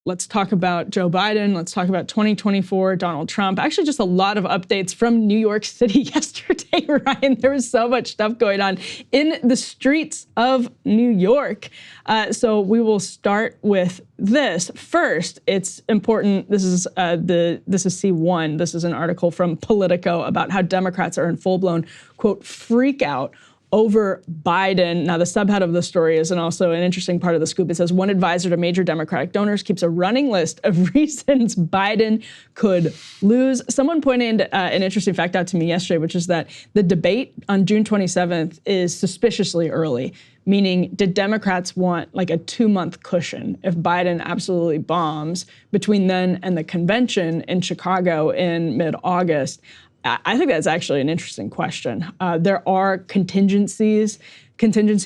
Let's talk about Joe Biden. Let's talk about 2024, Donald Trump. Actually, just a lot of updates from New York City yesterday, Ryan. There was so much stuff going on in the streets of New York. So we will start with this. First, it's important. This is C1. This is an article from Politico about how Democrats are in full-blown, quote, freak out over Biden. Now, the subhead of the story is also an interesting part of the scoop. It says one advisor to major Democratic donors keeps a running list of reasons Biden could lose. Someone pointed an interesting fact out to me yesterday, which is that the debate on June 27th is suspiciously early, meaning did Democrats want like a 2-month cushion if Biden absolutely bombs between then and the convention in Chicago in mid-August? I think that's actually an interesting question. There are contingency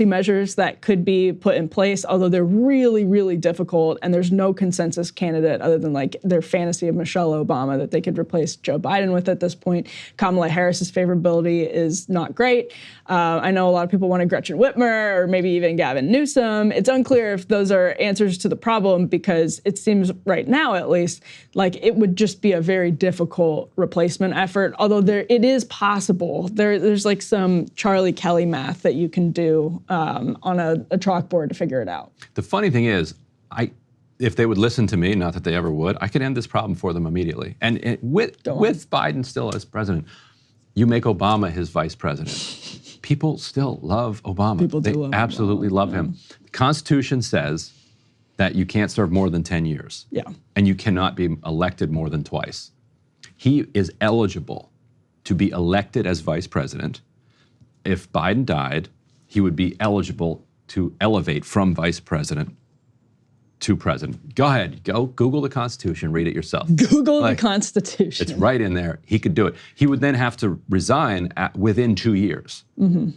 measures that could be put in place, although they're really, really difficult, and there's no consensus candidate other than like their fantasy of Michelle Obama that they could replace Joe Biden with at this point. Kamala Harris's favorability is not great. I know a lot of people wanted Gretchen Whitmer or maybe even Gavin Newsom. It's unclear if those are answers to the problem because it seems right now, at least, like it would just be a very difficult replacement effort, although it is possible. There's like some Charlie Kelly math that you can do on a chalkboard to figure it out. The funny thing is, if they would listen to me, not that they ever would, I could end this problem for them immediately. And with Biden still as president, you make Obama his vice president. People still love Obama. People do they absolutely love him. The Constitution says that you can't serve more than 10 years. Yeah. And you cannot be elected more than twice. He is eligible to be elected as vice president. If Biden died, he would be eligible to elevate from vice president to president. Go ahead, go Google the Constitution, read it yourself. Google the Constitution. It's right in there. He could do it. He would then have to resign within 2 years. Mm-hmm.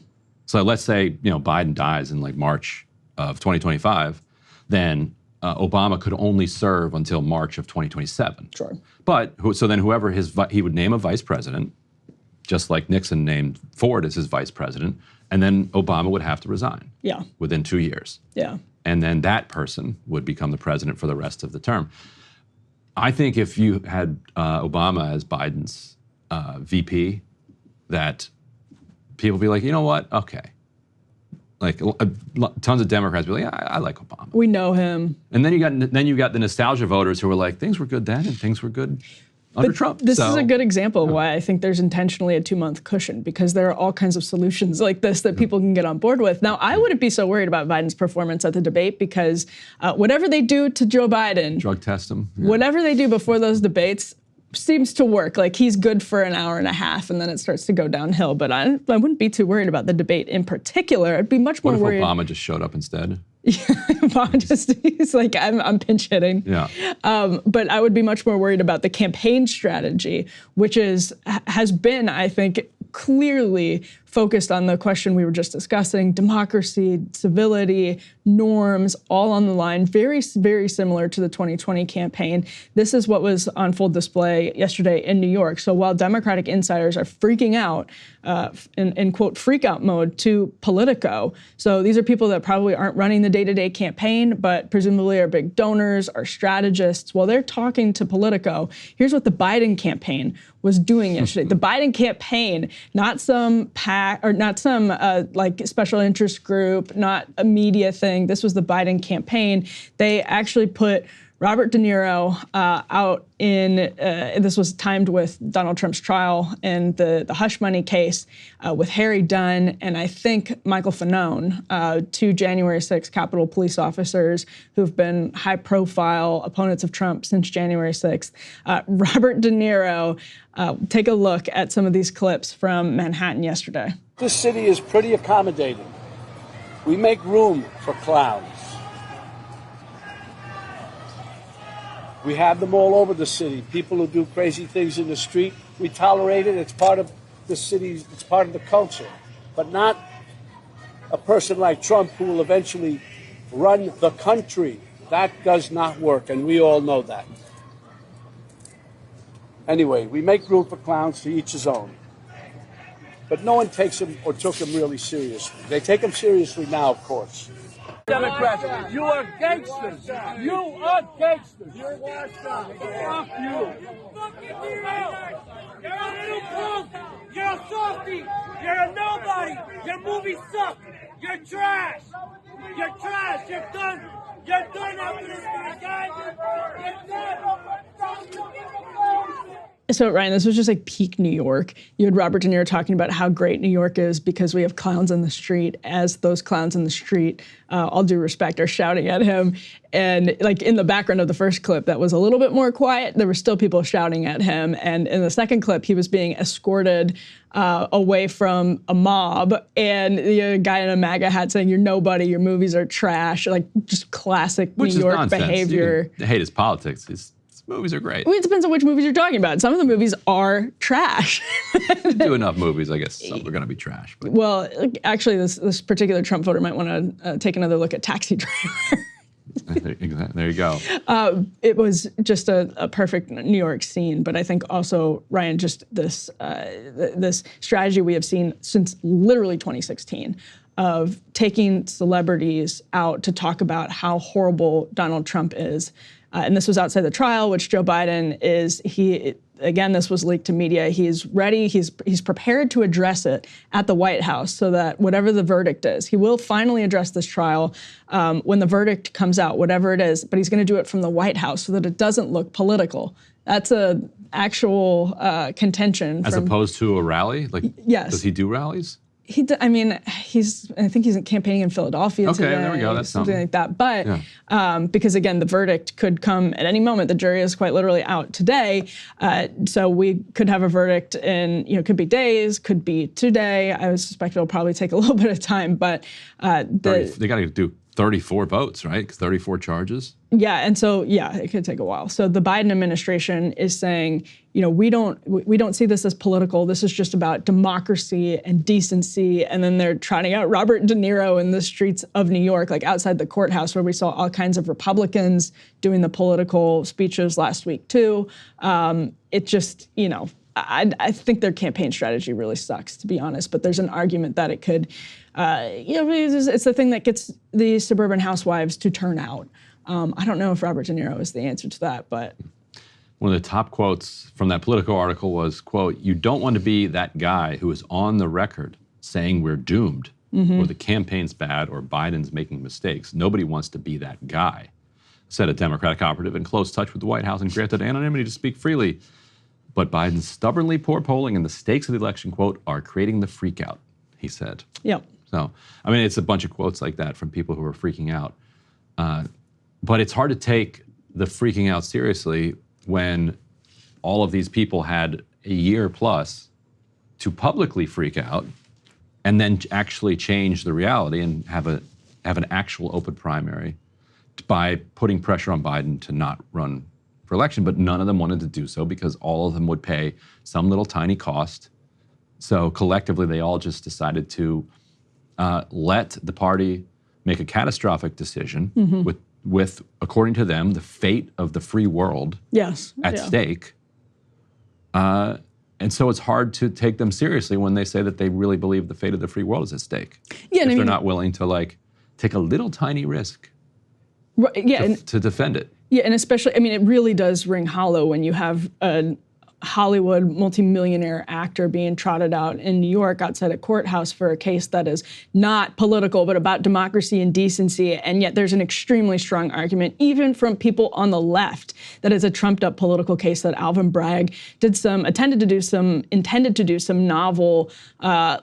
So let's say Biden dies in like March of 2025, then Obama could only serve until March of 2027. Sure. But so then whoever he would name a vice president, just like Nixon named Ford as his vice president, and then Obama would have to resign. Yeah. Within 2 years. Yeah. And then that person would become the president for the rest of the term. I think if you had Obama as Biden's VP, that people would be like, you know what? Okay. Like tons of Democrats be like, yeah, I like Obama. We know him. And then you got the nostalgia voters who were like, things were good then and things were good under Trump. This is a good example of why I think there's intentionally a 2-month cushion, because there are all kinds of solutions like this that people can get on board with. Now, I wouldn't be so worried about Biden's performance at the debate because whatever they do to Joe Biden, drug test him, whatever they do before those debates seems to work. Like he's good for an hour and a half and then it starts to go downhill. But I wouldn't be too worried about the debate in particular. I'd be much more worried. What if Obama just showed up instead? He's like, I'm pinch hitting. Yeah. But I would be much more worried about the campaign strategy, which has been, I think, clearly focused on the question we were just discussing: democracy, civility, norms, all on the line. Very, very similar to the 2020 campaign. This is what was on full display yesterday in New York. So while Democratic insiders are freaking out, in quote, freak out mode to Politico. So these are people that probably aren't running the day-to-day campaign, but presumably are big donors, are strategists. While they're talking to Politico, here's what the Biden campaign was doing yesterday. The Biden campaign, not some PAC or not some like special interest group, not a media thing. This was the Biden campaign. They actually put Robert De Niro out in, this was timed with Donald Trump's trial in the hush money case with Harry Dunn and I think Michael Fanone, 2 January 6 Capitol police officers who've been high profile opponents of Trump since January 6th. Robert De Niro, take a look at some of these clips from Manhattan yesterday. This city is pretty accommodating. We make room for clowns. We have them all over the city. People who do crazy things in the street, we tolerate it. It's part of the city. It's part of the culture. But not a person like Trump who will eventually run the country. That does not work, and we all know that. Anyway, we make room for clowns, to each his own. But no one takes him or took him really seriously. They take him seriously now, of course. Democrats, you are gangsters. You are gangsters. You're washed up. Fuck you. You're a little punk. You're a softie. You're a nobody. Your movies suck. You're trash. You're trash. You're done. You're done after this, guys. You're done. So, Ryan, this was just like peak New York. You had Robert De Niro talking about how great New York is because we have clowns on the street. As those clowns in the street, all due respect, are shouting at him. And like in the background of the first clip, that was a little bit more quiet. There were still people shouting at him. And in the second clip, he was being escorted away from a mob. And the guy in a MAGA hat saying, "You're nobody, your movies are trash." Like just classic New York behavior. You can hate his politics. His movies are great. Well, it depends on which movies you're talking about. Some of the movies are trash. Do enough movies, I guess some are going to be trash. But. Well, actually, this particular Trump voter might want to take another look at Taxi Driver. There you go. It was just a perfect New York scene, but I think also, Ryan, just this strategy we have seen since literally 2016 of taking celebrities out to talk about how horrible Donald Trump is. And this was outside the trial, which Joe Biden is, again, this was leaked to media. He's ready, he's prepared to address it at the White House so that whatever the verdict is, he will finally address this trial when the verdict comes out, whatever it is, but he's gonna do it from the White House so that it doesn't look political. That's an actual contention. As opposed to a rally? Like, yes. Does he do rallies? I think he's campaigning in Philadelphia today. Okay, there we go. That's something like that. But because again, the verdict could come at any moment. The jury is quite literally out today, so we could have a verdict in could be days, could be today. I would suspect it'll probably take a little bit of time, but they got to do 34 votes, right? 34 charges. Yeah, and so it could take a while. So the Biden administration is saying, we don't see this as political. This is just about democracy and decency. And then they're trotting out Robert De Niro in the streets of New York, like outside the courthouse, where we saw all kinds of Republicans doing the political speeches last week too. It just, I think their campaign strategy really sucks, to be honest. But there's an argument that it could, it's the thing that gets the suburban housewives to turn out. I don't know if Robert De Niro is the answer to that, but. One of the top quotes from that Politico article was, quote, "You don't want to be that guy who is on the record saying we're doomed, or the campaign's bad, or Biden's making mistakes. Nobody wants to be that guy," said a Democratic operative in close touch with the White House and granted anonymity to speak freely. But Biden's stubbornly poor polling and the stakes of the election, quote, "are creating the freakout," he said. Yep. So, I mean, it's a bunch of quotes like that from people who are freaking out. But it's hard to take the freaking out seriously when all of these people had a year plus to publicly freak out and then actually change the reality and have an actual open primary by putting pressure on Biden to not run for election. But none of them wanted to do so because all of them would pay some little tiny cost. So collectively, they all just decided to let the party make a catastrophic decision with, according to them, the fate of the free world at stake. And so it's hard to take them seriously when they say that they really believe the fate of the free world is at stake. Yeah, if they're not willing to take a little tiny risk to defend it. Yeah, and especially, it really does ring hollow when you have a Hollywood multimillionaire actor being trotted out in New York outside a courthouse for a case that is not political, but about democracy and decency. And yet there's an extremely strong argument, even from people on the left, that it's a trumped up political case that Alvin Bragg intended to do some novel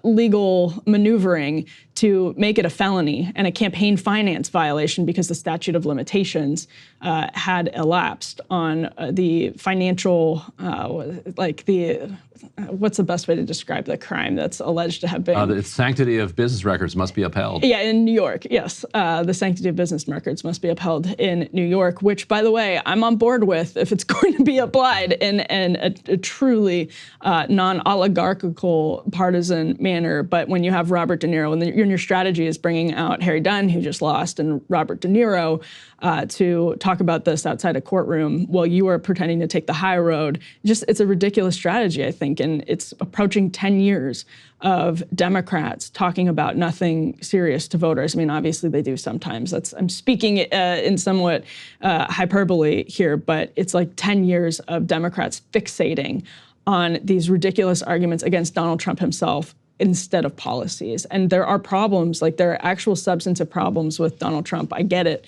legal maneuvering to make it a felony and a campaign finance violation because the statute of limitations had elapsed on the financial, what's the best way to describe the crime that's alleged to have been? The sanctity of business records must be upheld. Yeah, in New York, yes. The sanctity of business records must be upheld in New York, which, by the way, I'm on board with if it's going to be applied in a truly non-oligarchical partisan manner. But when you have Robert De Niro, and you're and your strategy is bringing out Harry Dunn, who just lost, and Robert De Niro to talk about this outside a courtroom while you are pretending to take the high road. It's a ridiculous strategy, I think, and it's approaching 10 years of Democrats talking about nothing serious to voters. I mean, obviously they do sometimes. I'm speaking in somewhat hyperbole here, but it's like 10 years of Democrats fixating on these ridiculous arguments against Donald Trump himself instead of policies. And there are problems, like there are actual substantive problems with Donald Trump. I get it.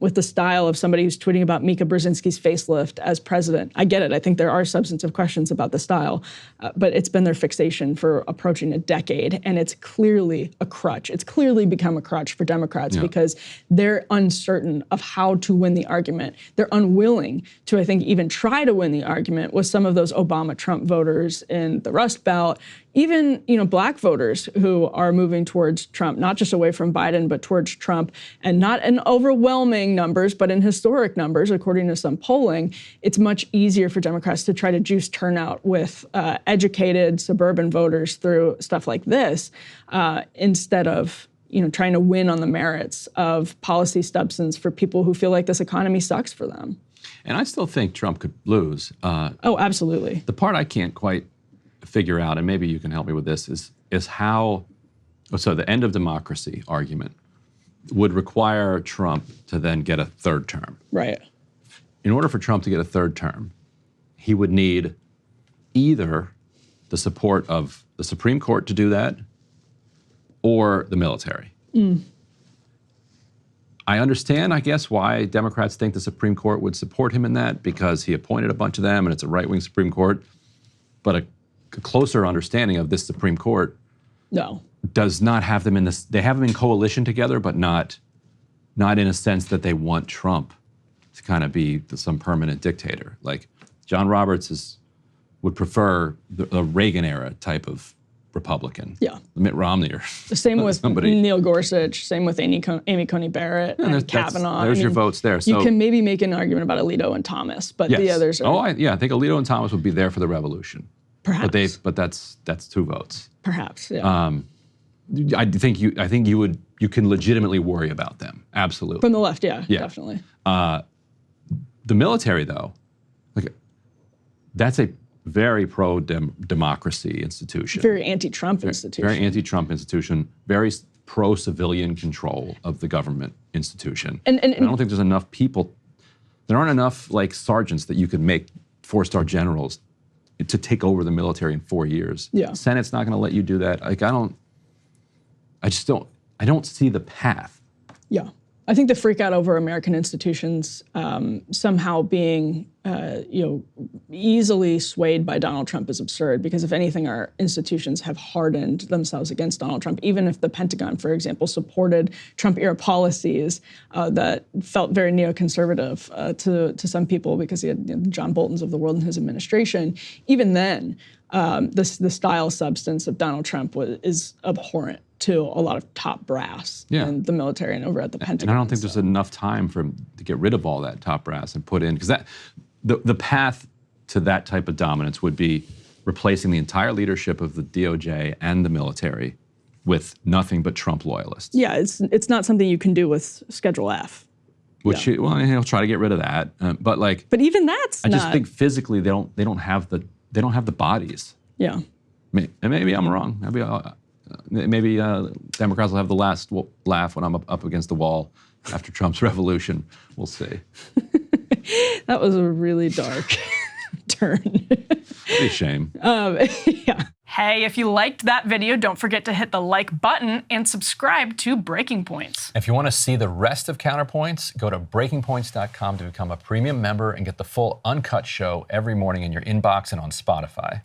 With the style of somebody who's tweeting about Mika Brzezinski's facelift as president. I get it. I think there are substantive questions about the style, but it's been their fixation for approaching a decade, and it's clearly a crutch. It's clearly become a crutch for Democrats because they're uncertain of how to win the argument. They're unwilling to, I think, even try to win the argument with some of those Obama-Trump voters in the Rust Belt, even, black voters who are moving towards Trump, not just away from Biden, but towards Trump, and not in overwhelming numbers, but in historic numbers, according to some polling. It's much easier for Democrats to try to juice turnout with educated suburban voters through stuff like this, instead of trying to win on the merits of policy substance for people who feel like this economy sucks for them. And I still think Trump could lose. Oh, absolutely. The part I can't quite figure out, and maybe you can help me with this, is how, so the end of democracy argument would require Trump to then get a third term. Right. In order for Trump to get a third term, he would need either the support of the Supreme Court to do that or the military. I understand, I guess, why Democrats think the Supreme Court would support him in that, because he appointed a bunch of them and it's a right-wing Supreme Court. But a closer understanding of this Supreme Court does not have them in this. They have them in coalition together, but not in a sense that they want Trump to kind of be some permanent dictator. Like John Roberts would prefer the Reagan era type of Republican. Yeah. Mitt Romney or the same with somebody. Neil Gorsuch, same with Amy Coney Barrett and Kavanaugh. There's your votes there. So you can maybe make an argument about Alito and Thomas, but the others are. I think Alito and Thomas would be there for the revolution. Perhaps. But that's 2 votes. Perhaps, yeah. I think you can legitimately worry about them. Absolutely. From the left, yeah. Definitely. The military, though, that's a very pro-democracy institution. Very anti-Trump institution. Very anti-Trump institution. Very pro-civilian control of the government institution. And I don't think there's enough people. There aren't enough sergeants that you could make 4-star generals to take over the military in 4 years. Yeah. The Senate's not going to let you do that. I don't see the path. Yeah. I think the freak out over American institutions somehow being easily swayed by Donald Trump is absurd, because if anything, our institutions have hardened themselves against Donald Trump. Even if the Pentagon, for example, supported Trump-era policies that felt very neoconservative to some people, because he had John Bolton's of the world in his administration, even then, the style substance of Donald Trump is abhorrent to a lot of top brass in the military and over at the Pentagon. And I don't think there's enough time for him to get rid of all that top brass and put in, because the path to that type of dominance would be replacing the entire leadership of the DOJ and the military with nothing but Trump loyalists. Yeah, it's not something you can do with Schedule F. Which he'll try to get rid of that, but even that's I just think physically they don't have the bodies. Yeah. And maybe I'm wrong. Maybe Democrats will have the last laugh when I'm up against the wall after Trump's revolution. We'll see. That was a really dark turn. Pretty shame. Yeah. Hey, if you liked that video, don't forget to hit the like button and subscribe to Breaking Points. If you want to see the rest of Counterpoints, go to breakingpoints.com to become a premium member and get the full uncut show every morning in your inbox and on Spotify.